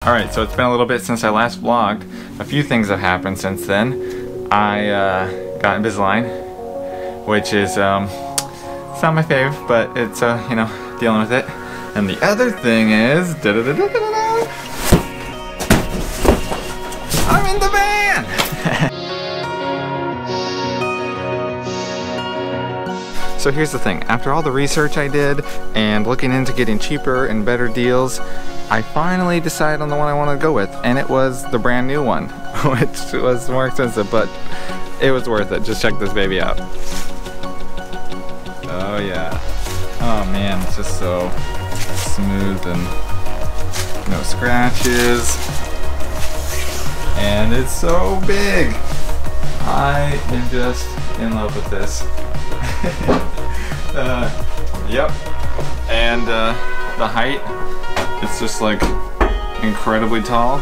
Alright, so it's been a little bit since I last vlogged. A few things have happened since then. I got Invisalign, which is, it's not my fave, but it's, you know, dealing with it. And the other thing is, I'm in the van! So here's the thing, after all the research I did and looking into getting cheaper and better deals, I finally decided on the one I wanted to go with, and it was the brand new one, which was more expensive, but it was worth it. Just check this baby out. Oh yeah. Oh man, it's just so smooth and no scratches. And it's so big. I am just in love with this. Yep. And the height, it's just like incredibly tall.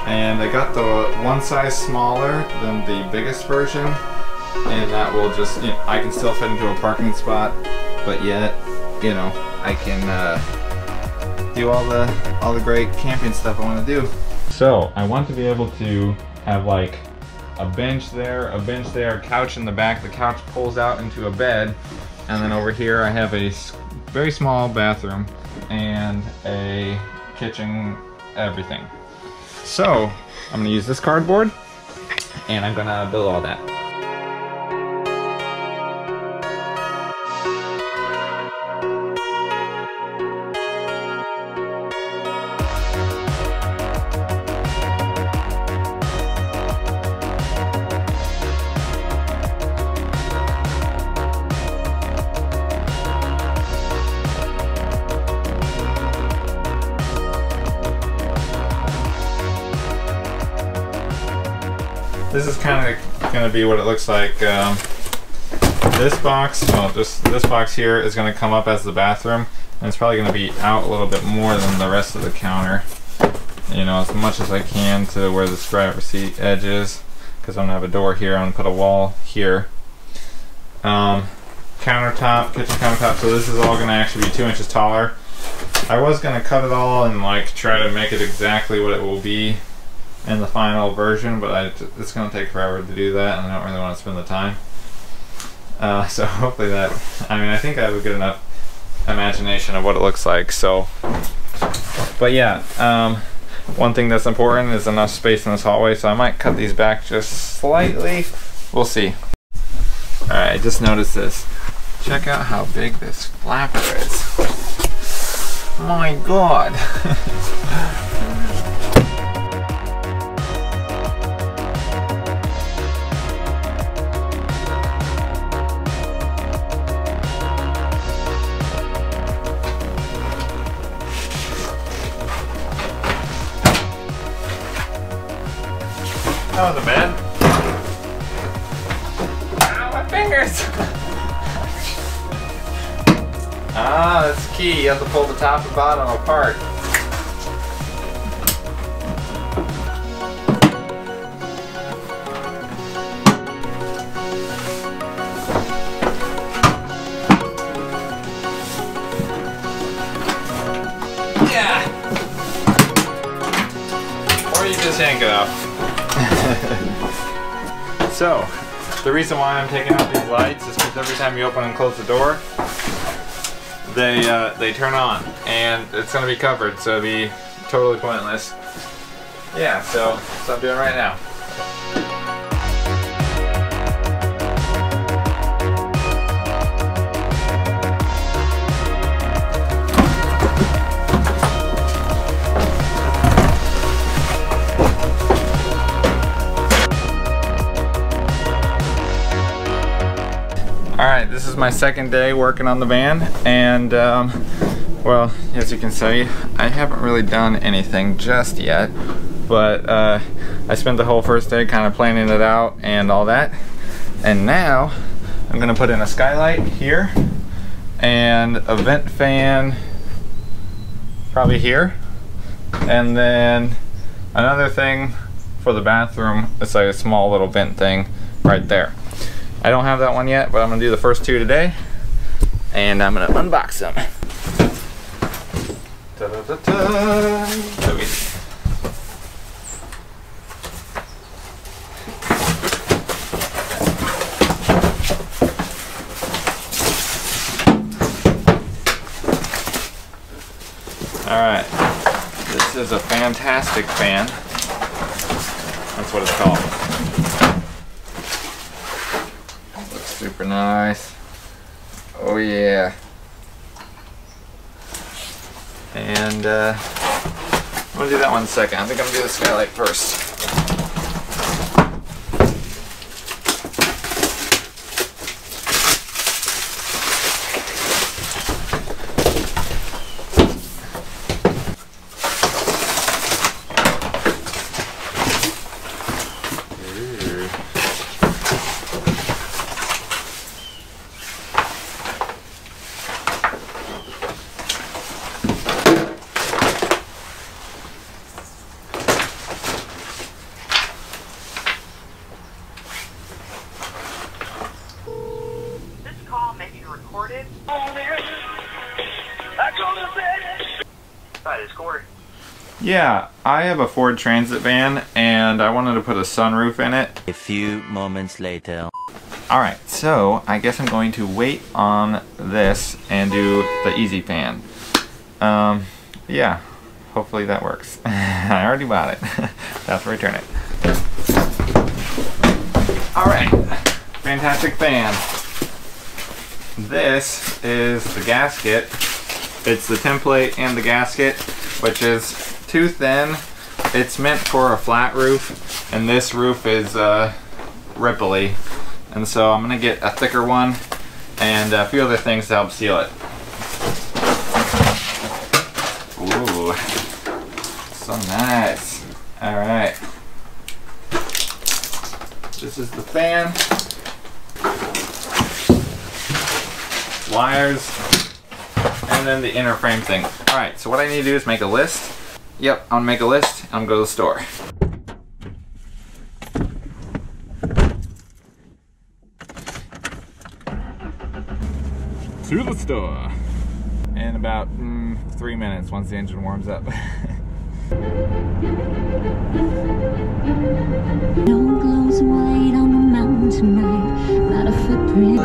And I got the one size smaller than the biggest version, and that will just, you know, I can still fit into a parking spot, but yet, you know, I can do all the great camping stuff I want to do. So I want to be able to have like a bench there, a couch in the back. The couch pulls out into a bed, and then over here I have a very small bathroom and a kitchen, everything. So I'm gonna use this cardboard and I'm gonna build all that. This is kind of going to be what it looks like. This box, well, this box here is going to come up as the bathroom, and it's probably going to be out a little bit more than the rest of the counter. You know, as much as I can to where the driver's seat edge is, because I'm going to have a door here. I'm going to put a wall here. Countertop, kitchen countertop. So this is all going to actually be 2 inches taller. I was going to cut it all and like try to make it exactly what it will be in the final version, but it's going to take forever to do that, and I don't really want to spend the time. So hopefully that, I mean, I think I have a good enough imagination of what it looks like. So, but yeah, one thing that's important is enough space in this hallway, so I might cut these back just slightly. We'll see. Alright, I just noticed this. Check out how big this flapper is. My god. That wasn't bad. Ow, my fingers! That's the key. You have to pull the top and bottom apart. Yeah! Or you just yank it off. So, the reason why I'm taking out these lights is because every time you open and close the door, they turn on, and it's going to be covered, so it'll be totally pointless. Yeah, so that's what I'm doing right now. Alright, this is my second day working on the van, and well, as you can see, I haven't really done anything just yet, but I spent the whole first day kind of planning it out and all that, and now I'm going to put in a skylight here and a vent fan probably here, and then another thing for the bathroom. It's like a small little vent thing right there. I don't have that one yet, but I'm gonna do the first two today, and I'm gonna unbox them. Da-da-da-da. So easy. Alright, this is a fantastic fan. That's what it's called. Looks super nice. Oh yeah. And I'm gonna do that one second. I think I'm gonna do the skylight first. Recorded. Hi, this is Corey. Yeah, I have a Ford Transit van and I wanted to put a sunroof in it. A few moments later. Alright, so I guess I'm going to wait on this and do the easy fan. Yeah, hopefully that works. I already bought it. That's to return it. Alright, fantastic fan. This is the gasket. It's the template and the gasket, which is too thin. It's meant for a flat roof, and this roof is ripply. And so I'm gonna get a thicker one and a few other things to help seal it. Ooh, so nice. All right. This is the fan. Wires, and then the inner frame thing. Alright, so what I need to do is make a list. Yep, I'm gonna make a list. I'm gonna go to the store. To the store. In about 3 minutes once the engine warms up. No clothes white on the mountain tonight, not a footprint.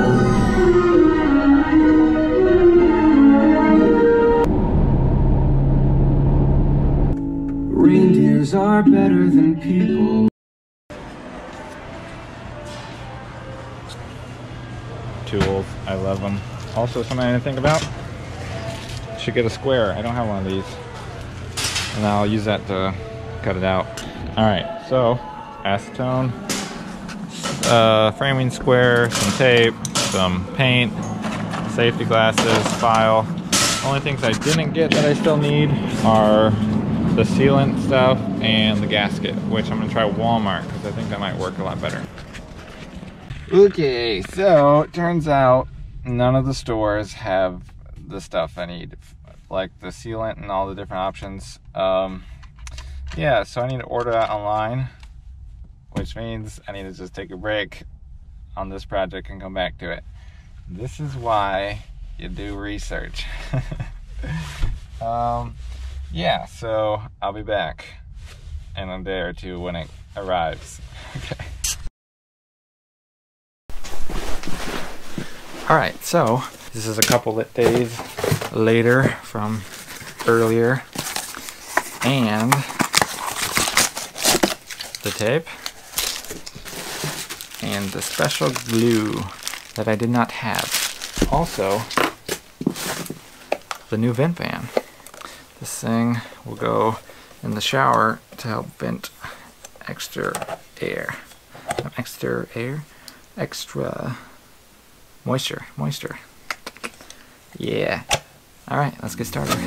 Reindeers are better than people. Tools, I love them. Also, something I didn't think about. Should get a square. I don't have one of these, and I'll use that to cut it out. All right, so acetone, framing square, some tape, some paint, safety glasses, file. Only things I didn't get that I still need are the sealant stuff and the gasket, which I'm gonna try Walmart because I think that might work a lot better. Okay, so it turns out none of the stores have the stuff I need, like the sealant and all the different options. Yeah, so I need to order that online, which means I need to just take a break on this project and come back to it. This is why you do research. Yeah, so I'll be back in a day or two when it arrives. Okay. Alright, so this is a couple of days later from earlier, and the tape and the special glue that I did not have. Also, the new vent fan. This thing will go in the shower to help vent extra air. Extra moisture. Yeah. Alright, let's get started.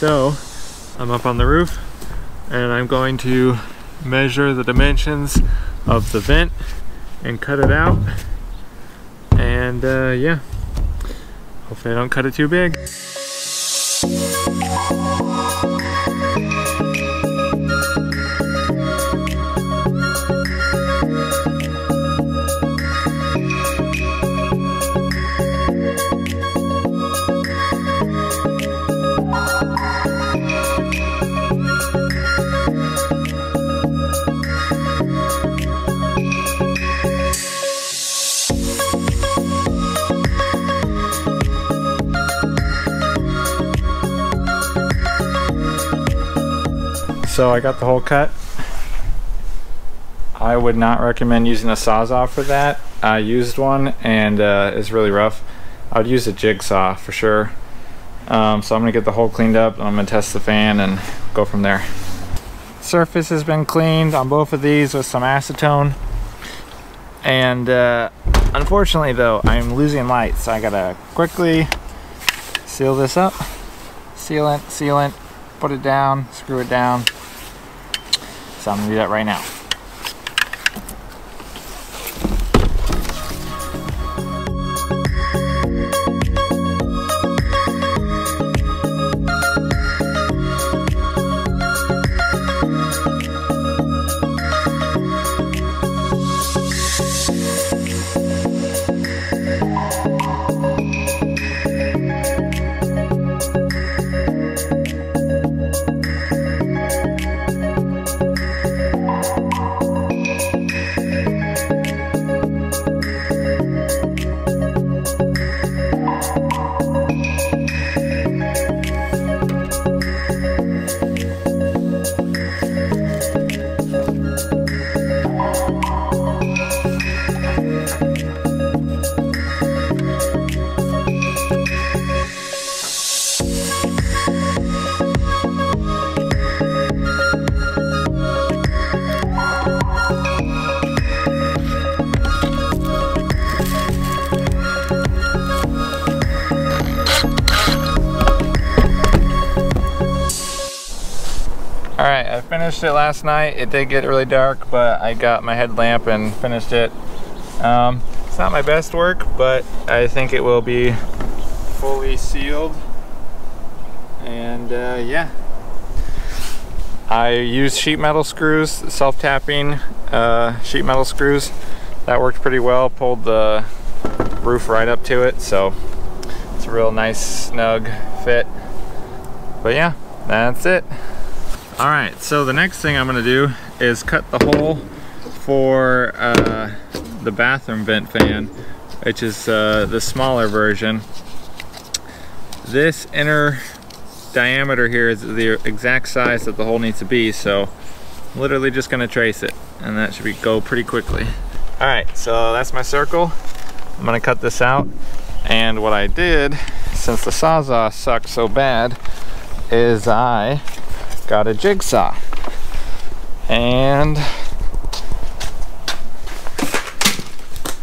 So, I'm up on the roof and I'm going to measure the dimensions of the vent and cut it out. And yeah, hopefully I don't cut it too big. So I got the hole cut. I would not recommend using a Sawzall for that. I used one and it's really rough. I would use a jigsaw for sure. So I'm gonna get the hole cleaned up and I'm gonna test the fan and go from there. Surface has been cleaned on both of these with some acetone. And unfortunately though, I'm losing light, so I gotta quickly seal this up. Sealant, put it down, screw it down. So I'm gonna do that right now. Alright, I finished it last night. It did get really dark, but I got my headlamp and finished it. It's not my best work, but I think it will be fully sealed. And yeah. I used sheet metal screws, self-tapping sheet metal screws. That worked pretty well, pulled the roof right up to it, so it's a real nice snug fit. But yeah, that's it. Alright, so the next thing I'm going to do is cut the hole for the bathroom vent fan, which is the smaller version. This inner diameter here is the exact size that the hole needs to be, so I'm literally just going to trace it, and that should go pretty quickly. Alright, so that's my circle. I'm going to cut this out, and what I did, since the Sawzall sucked so bad, is I got a jigsaw. And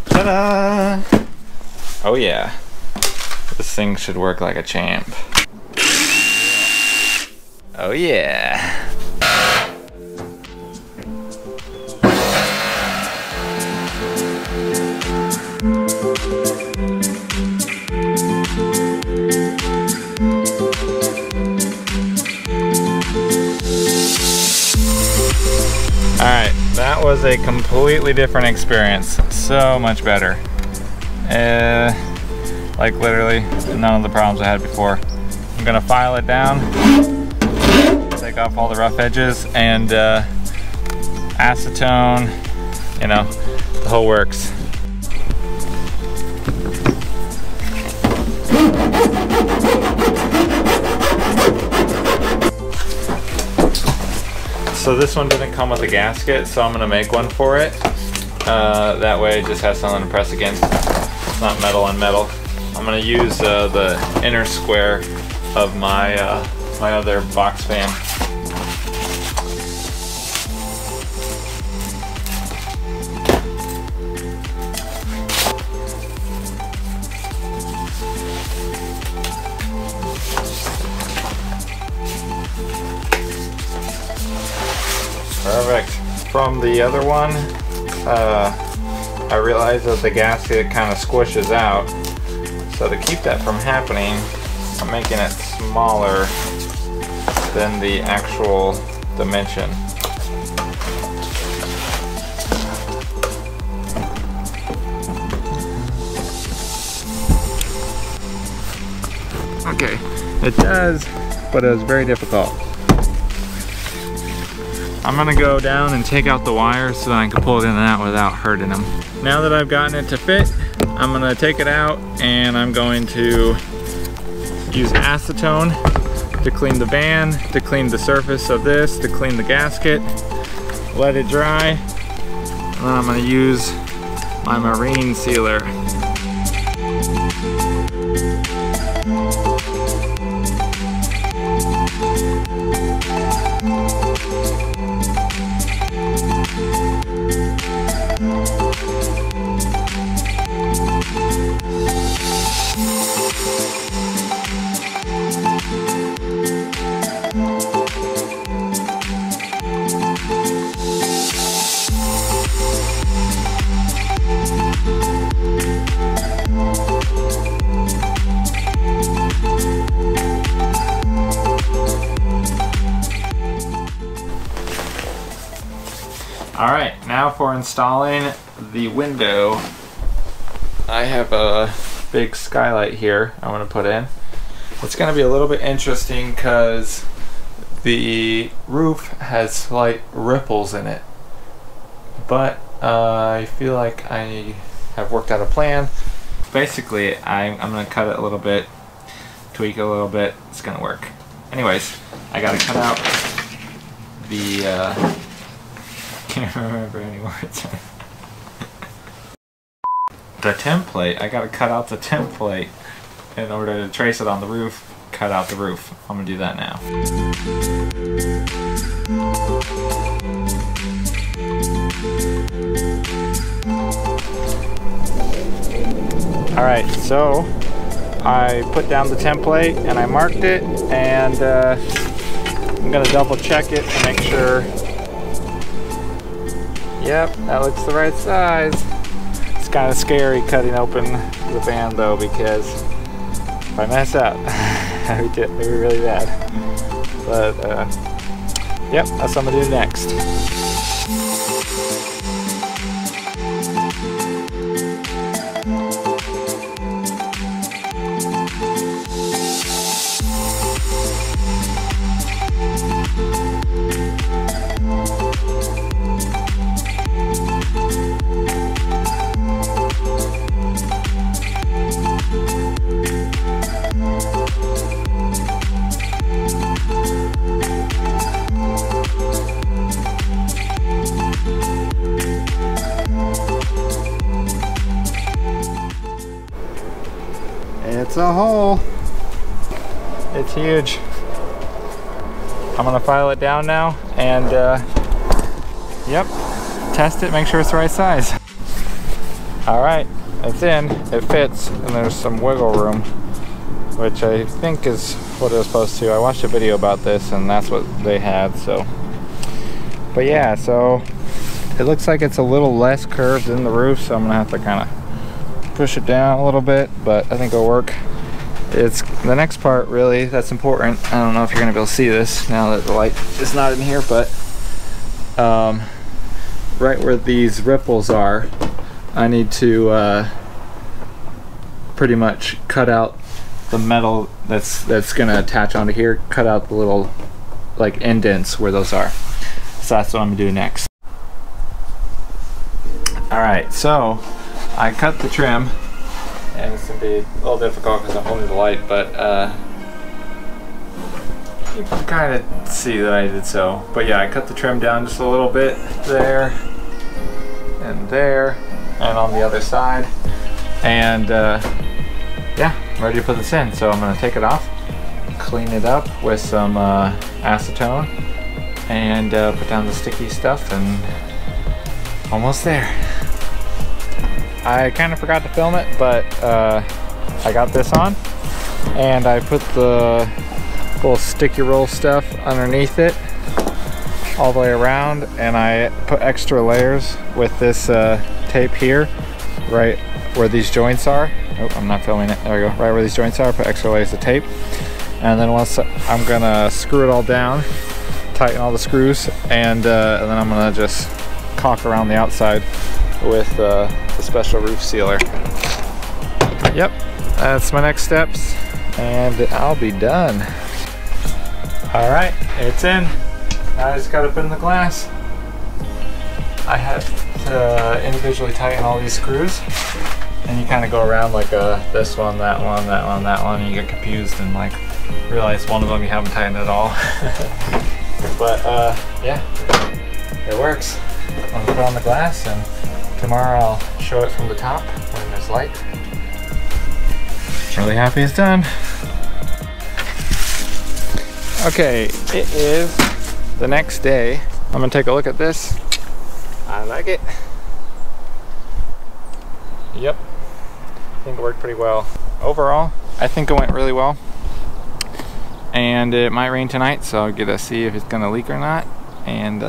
ta-da! Oh yeah, this thing should work like a champ. Oh yeah. Alright, that was a completely different experience. So much better. Like literally none of the problems I had before. I'm gonna file it down, take off all the rough edges, and acetone, you know, the whole works. So this one didn't come with a gasket, so I'm gonna make one for it. That way it just has something to press against. It's not metal on metal. I'm gonna use the inner square of my my other box fan. Perfect. From the other one, I realized that the gasket kind of squishes out. So to keep that from happening, I'm making it smaller than the actual dimension. Okay, it does, but it was very difficult. I'm gonna go down and take out the wires so that I can pull it in and out without hurting them. Now that I've gotten it to fit, I'm gonna take it out and I'm going to use acetone to clean the van, to clean the surface of this, to clean the gasket, let it dry, and then I'm gonna use my marine sealer. Alright, now for installing the window. I have a big skylight here I want to put in. It's going to be a little bit interesting because the roof has slight ripples in it. But I feel like I have worked out a plan. Basically, I'm going to cut it a little bit, tweak it a little bit. It's going to work. Anyways, I got to cut out the... can't remember any words. The template, I gotta cut out the template in order to trace it on the roof, cut out the roof. I'm gonna do that now. Alright, so I put down the template and I marked it, and I'm gonna double check it to make sure. Yep, that looks the right size. It's kind of scary cutting open the van though, because if I mess up, it would be really bad. But yep, that's what I'm gonna do next. It's a hole. It's huge. I'm gonna file it down now and yep, test it, make sure it's the right size. All right, it's in, it fits, and there's some wiggle room, which I think is what it was supposed to. I watched a video about this and that's what they had, so. But yeah, so it looks like it's a little less curved than the roof, so I'm gonna have to kind of push it down a little bit, but I think it'll work. It's the next part really that's important. I don't know if you're gonna be able to see this now that the light is not in here, but right where these ripples are, I need to pretty much cut out the metal that's gonna attach onto here, cut out the little like indents where those are. So that's what I'm gonna do next. Alright, so I cut the trim, and it's gonna be a little difficult because I'm holding the light, but you can kind of see that I did so. But yeah, I cut the trim down just a little bit there, and on the other side, and yeah, I'm ready to put this in. So I'm gonna take it off, clean it up with some acetone, and put down the sticky stuff, and almost there. I kind of forgot to film it, but I got this on, and I put the little sticky roll stuff underneath it all the way around, and I put extra layers with this tape here, right where these joints are. Oh, I'm not filming it. There we go. Right where these joints are, put extra layers of tape. And then once I'm gonna screw it all down, tighten all the screws, and then I'm gonna just caulk around the outside with the special roof sealer. Yep, that's my next steps, and I'll be done. All right, it's in. Now I just gotta put in the glass. I have to individually tighten all these screws, and you kind of go around like this one, that one, that one, that one, and you get confused and like realize one of them you haven't tightened at all. But yeah, it works. I'm gonna put on the glass, and tomorrow I'll show it from the top when there's light. Really happy it's done. Okay, it is the next day. I'm gonna take a look at this. I like it. Yep, I think it worked pretty well. Overall, I think it went really well. And it might rain tonight, so I'll get to see if it's gonna leak or not. And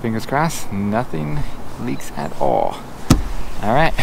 fingers crossed, nothing leaks at all. All right.